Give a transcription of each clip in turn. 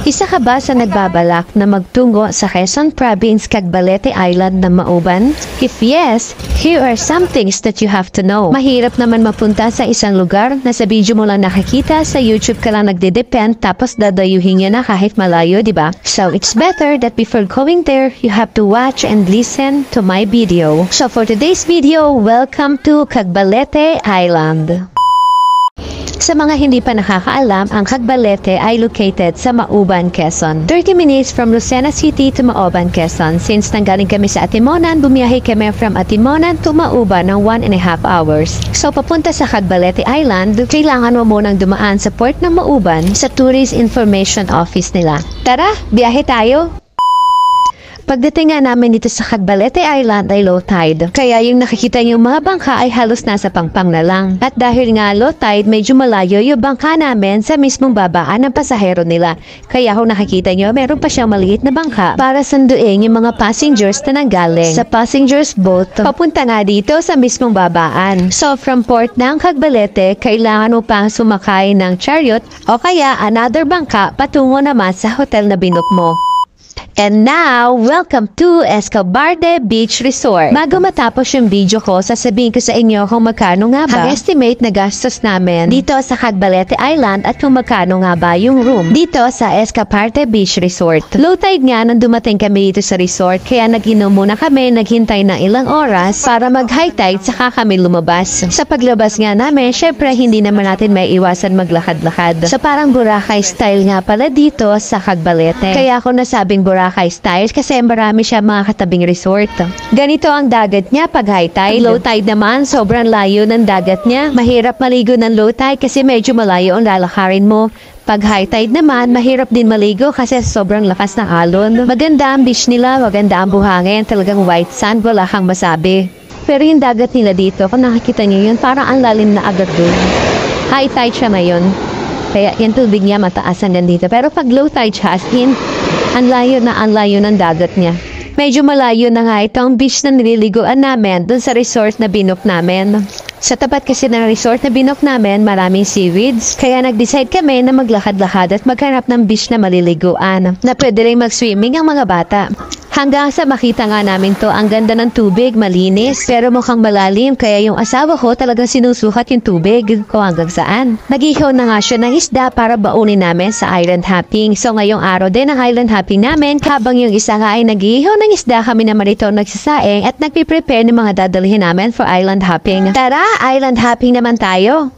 Isa ka ba sa nagbabalak na magtungo sa Quezon Province, Cagbalete Island na Mauban? If yes, here are some things that you have to know. Mahirap naman mapunta sa isang lugar na sa video mo lang nakikita, sa YouTube ka lang nagde-depend tapos dadayuhin niya na kahit malayo, diba? So it's better that before going there, you have to watch and listen to my video. So for today's video, welcome to Cagbalete Island. Sa mga hindi pa nakakaalam, ang Cagbalete ay located sa Mauban, Quezon. 30 minutes from Lucena City to Mauban, Quezon. Since nanggaling kami sa Atimonan, bumiyahe kami from Atimonan to Mauban ng 1.5 hours. So papunta sa Cagbalete Island, kailangan mo munang dumaan sa port ng Mauban sa Tourist Information Office nila. Tara, biyahe tayo! Pagdating nga namin dito sa Cagbalete Island ay low tide. Kaya yung nakikita yung mga bangka ay halos nasa pangpang na lang. At dahil nga low tide, medyo malayo yung bangka namin sa mismong babaan ng pasahero nila. Kaya kung nakikita nyo, meron pa siyang maliit na bangka para sanduin yung mga passengers na nanggaling sa passengers boat papunta nga dito sa mismong babaan. So from port ng Cagbalete, kailangan mo pang sumakay ng chariot o kaya another bangka patungo naman sa hotel na binook mo. And now, welcome to Escabarte Beach Resort. Bago matapos yung video ko, sasabihin ko sa inyo kung magkano nga ba ang estimate na gastos namin dito sa Cagbalete Island at kung magkano nga ba yung room dito sa Escabarte Beach Resort. Low tide nga nang dumating kami dito sa resort, kaya nag-inom muna kami, naghintay ng ilang oras para mag-high tide saka kami lumabas. Sa paglabas nga namin, syempre hindi naman natin may iwasan maglakad-lakad. So parang Boracay style nga pala dito sa Cagbalete. Kaya ako nasabing Boracay style kasi marami siya mga katabing resort. Ganito ang dagat niya pag high tide. Low tide naman, sobrang layo ng dagat niya. Mahirap maligo ng low tide kasi medyo malayo ang lalakarin mo. Pag high tide naman, mahirap din maligo kasi sobrang lakas ng alon. Maganda ang beach nila, maganda ang buhangin, talagang white sand, wala kang masabi. Pero yung dagat nila dito, kung nakikita niyo yun, parang ang lalim na agad dun. High tide siya ngayon. Kaya yung tubig niya mataas hanggang dito. Pero pag low tide siya, as in, ang layo ng dagat niya. Medyo malayo na nga itong beach na nililiguan namin dun sa resort na binook namin. Sa tapat kasi ng resort na binook namin, maraming seaweeds. Kaya nag-decide kami na maglakad-lakad at maghanap ng beach na maliliguan na pwede rin mag-swimming ang mga bata. Hanggang sa makita nga namin to, ang ganda ng tubig, malinis, pero mukhang malalim, kaya yung asawa ko talagang sinusukat yung tubig kung hanggang saan. Nag-ihaw na nga siya ng isda para baunin namin sa island hopping. So ngayong araw din ang island hopping namin, habang yung isa nga ay nag-ihaw ng isda, kami naman ito nagsasaing at nagpiprepare ng mga dadalhin namin for island hopping. Tara, island hopping naman tayo!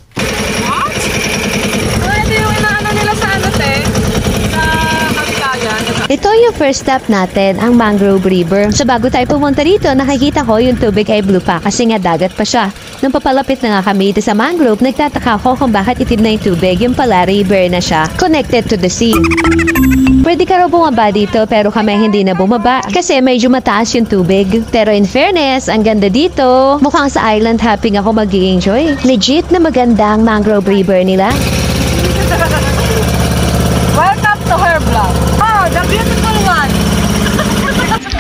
Ito yung first stop natin, ang Mangrove River. So bago tayo pumunta dito, nakikita ko yung tubig ay blue pa kasi nga dagat pa siya. Nung papalapit na nga kami dito sa mangrove, nagtataka ko kung bakit itim na yung tubig, yung pala river na siya, connected to the sea. Pwede ka raw bumaba dito pero kami hindi na bumaba kasi medyo mataas yung tubig. Pero in fairness, ang ganda dito. Mukhang sa island hopping ako mag-i-enjoy. Legit na maganda ang Mangrove River nila. Welcome to her vlog. Oh, the beautiful one.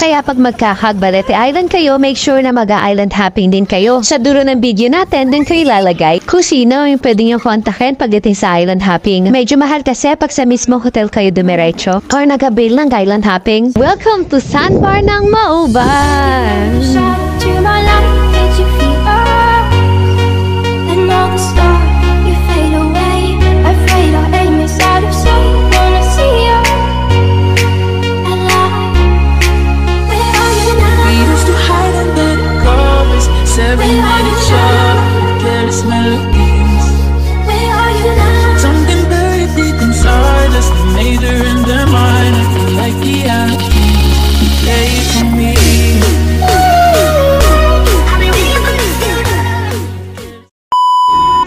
Kaya pag magka-Cagbalete Island kayo, make sure na mag-island hopping din kayo. Sa dulo ng video natin, dun kayo ilalagay kung sino yung pwede nyo kontakin pagdating sa island hopping. Medyo mahal kasi pag sa mismo hotel kayo dumiretso or nag-avail ng island hopping. Welcome to Sandbar ng Mauban!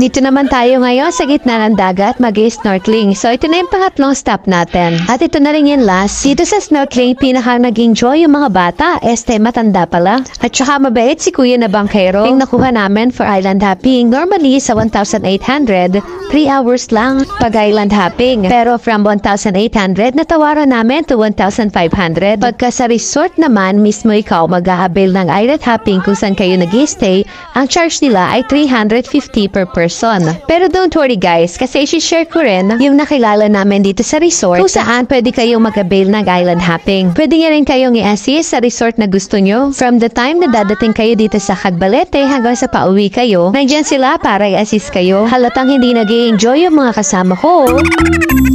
Dito naman tayo ngayon sa gitna ng dagat, mag-snorkeling. So ito na yung pangatlong stop natin. At ito na rin yung last. Dito sa snorkeling, pinaka nag-enjoy yung mga bata. Matanda pala. At saka mabait si Kuya na bangkero. Yung nakuha namin for island hopping. Normally sa 1,800, 3 hours lang pag-island hopping. Pero from 1,800 natawaran namin to 1,500. Pagka sa resort naman, mismo ikaw mag-a-avail ng island hopping kung saan kayo nag-stay, ang charge nila ay 350 per person. Pero don't worry guys, kasi i-share ko rin yung nakilala namin dito sa resort kung saan pwede kayong mag-avail ng island hopping. Pwede nga rin kayong i-assist sa resort na gusto nyo. From the time na dadating kayo dito sa Cagbalete hanggang sa pauwi kayo, nandyan sila para i-assist kayo. Halatang hindi nag-i-enjoy yung mga kasama ko.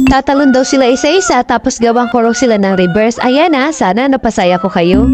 Tatalon daw sila isa-isa tapos gawang ko raw sila ng reverse. Ayan na, sana napasaya ko kayo.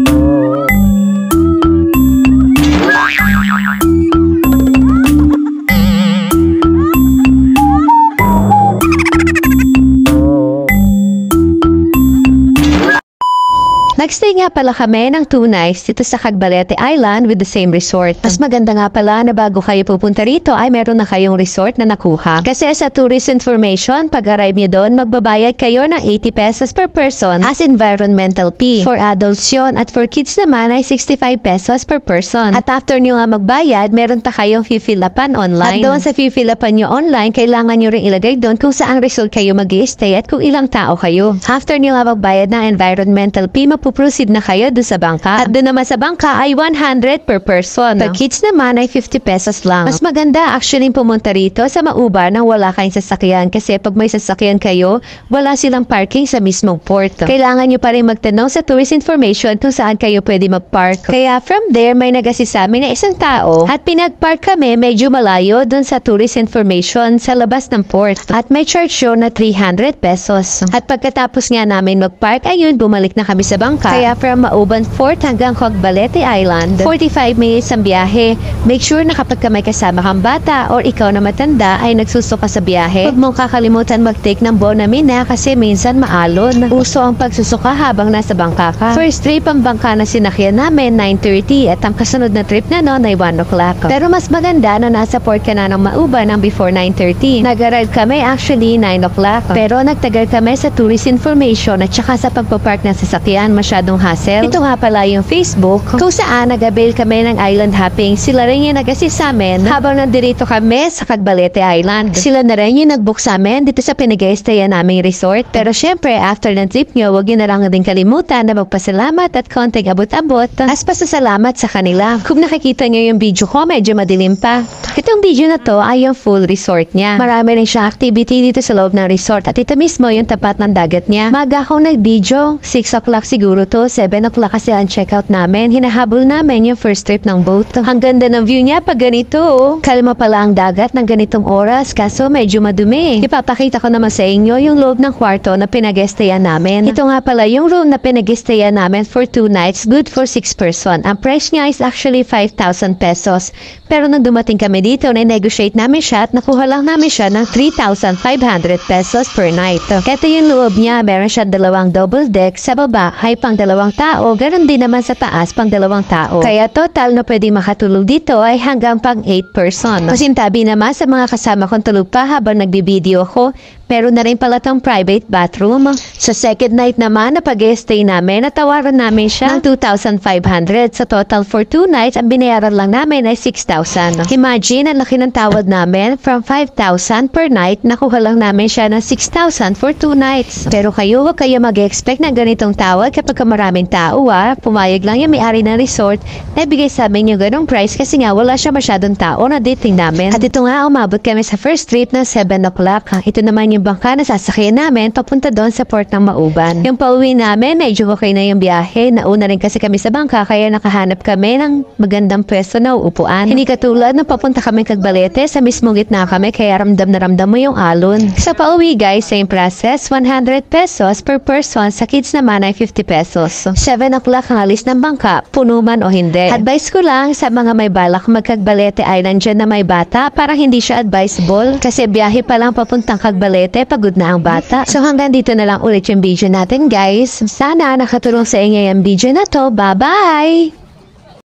Nagstay nga pala kami ng 2 nights dito sa Cagbalete Island with the same resort. Mas maganda nga pala na bago kayo pupunta rito ay meron na kayong resort na nakuha. Kasi sa tourist information, pag-arrive nyo doon, magbabayad kayo ng 80 pesos per person as environmental fee. For adults yun at for kids naman ay 65 pesos per person. At after nyo nga magbayad, meron pa kayong fill-upan online. At doon sa fill-upan nyo online, kailangan nyo rin ilagay doon kung saang resort kayo mag-i-stay at kung ilang tao kayo. After nyo nga magbayad ng environmental fee, proceed na kayo doon sa bangka. At doon naman sa bangka ay 100 per person. Pag kids naman ay 50 pesos lang. Mas maganda actually pumunta rito sa Mauban nang wala kayong sasakyan kasi pag may sasakyan kayo, wala silang parking sa mismong port. Kailangan nyo pa rin magtanong sa tourist information kung saan kayo pwede mag-park. Kaya from there, may nag-assist sa amin na isang tao at pinag-park kami medyo malayo doon sa tourist information sa labas ng port. At may charge yun na 300 pesos. At pagkatapos nga namin mag-park, ayun, bumalik na kami sa bangka. Kaya from Mauban Fort hanggang Cagbalete Island, 45 minutes ang biyahe. Make sure na kapag may kasama kang bata or ikaw na matanda ay nagsusuka sa biyahe, huwag mong kakalimutan mag-take ng Bonamina kasi minsan maalon. Uso ang pagsusuka habang nasa bangka ka. First trip ang bangka na sinakyan namin, 9:30 at ang kasunod na trip na noon ay 1 o'clock. Pero mas maganda na nasa port ka na ng Mauban ng before 9:30. Nag-arrive kami actually 9 o'clock. Pero nagtagal kami sa tourist information at saka sa pagpapark ng sasakyan, masyadong hassle. Ito nga pala yung Facebook kung saan nag-avail kami ng island hopping. Sila rin yung nag-assist sa amin habang nandirito kami sa Cagbalete Island. Sila na rin yung nag-book sa amin dito sa pinag-i-stayan naming resort. Pero syempre, after ng trip nyo, huwag nyo na lang din kalimutan na magpasalamat at konting abot-abot as pasasalamat sa kanila. Kung nakikita nyo yung video ko, medyo madilim pa. Itong video na to ay yung full resort niya. Marami rin siya activity dito sa loob ng resort at ito mismo yung tapat ng dagat niya. Maga akong nag-video, 6 o'clock siguro to, 7 o'clock kasi ang checkout namin. Hinahabol namin yung first trip ng boat. Ang ganda ng view niya pag ganito. Kalma pala ang dagat ng ganitong oras kaso medyo madumi. Ipapakita ko naman sa inyo yung loob ng kwarto na pinag-estayan namin. Ito nga pala yung room na pinag-estayan namin for 2 nights, good for 6 person. Ang price niya is actually 5,000 pesos. Pero nang dumating kami dito, na-negotiate namin siya at nakuha lang namin siya ng 3,500 pesos per night. Ito yung loob niya, meron siya 2 double deck sa baba, ay pang 2 tao, ganoon din naman sa taas pang 2 tao. Kaya total na pwedeng makatulog dito ay hanggang pang 8 person. Masintabi naman sa mga kasama kong tulog pa habang nagbibideo ako, meron na rin pala tong private bathroom. Sa second night naman na pag-stay namin, natawaran namin siya ng 2,500. Sa total for 2 nights, ang binayaran lang namin ay 6,000. Imagine, ang laki ng tawad namin. From 5,000 per night, nakuha lang namin siya ng 6,000 for 2 nights. Pero kayo, huwag kayo mag-expect na ganitong tawad kapag maraming tao. Pumayag lang yung may-ari ng resort na ibigay sa amin yung ganong price kasi nga wala siya masyadong tao na dating namin. At ito nga, umabot kami sa first trip na 7 o'clock. Ito naman yung bangka na sasakyan namin papunta doon sa port ng Mauban. Yung pauwi namin, medyo okay na yung biyahe. Nauna rin kasi kami sa bangka kaya nakahanap kami ng magandang pwesto na uupuan. Hindi katulad na papunta kami Cagbalete, sa mismong gitna kami kaya ramdam na ramdam mo yung alon. Sa pauwi guys, same process, 100 pesos per person. Sa kids naman ay 50 pesos. 7 o'clock ang alis ng bangka, puno man o hindi. Advice ko lang sa mga may balak mag-Cagbalete Island dyan na may bata, para hindi siya advisable kasi biyahe pa lang papuntang Cagbalete, pagod na ang bata. So hanggang dito na lang ulit yung video natin guys. Sana nakatulong sa inyo yung video na to. Bye-bye!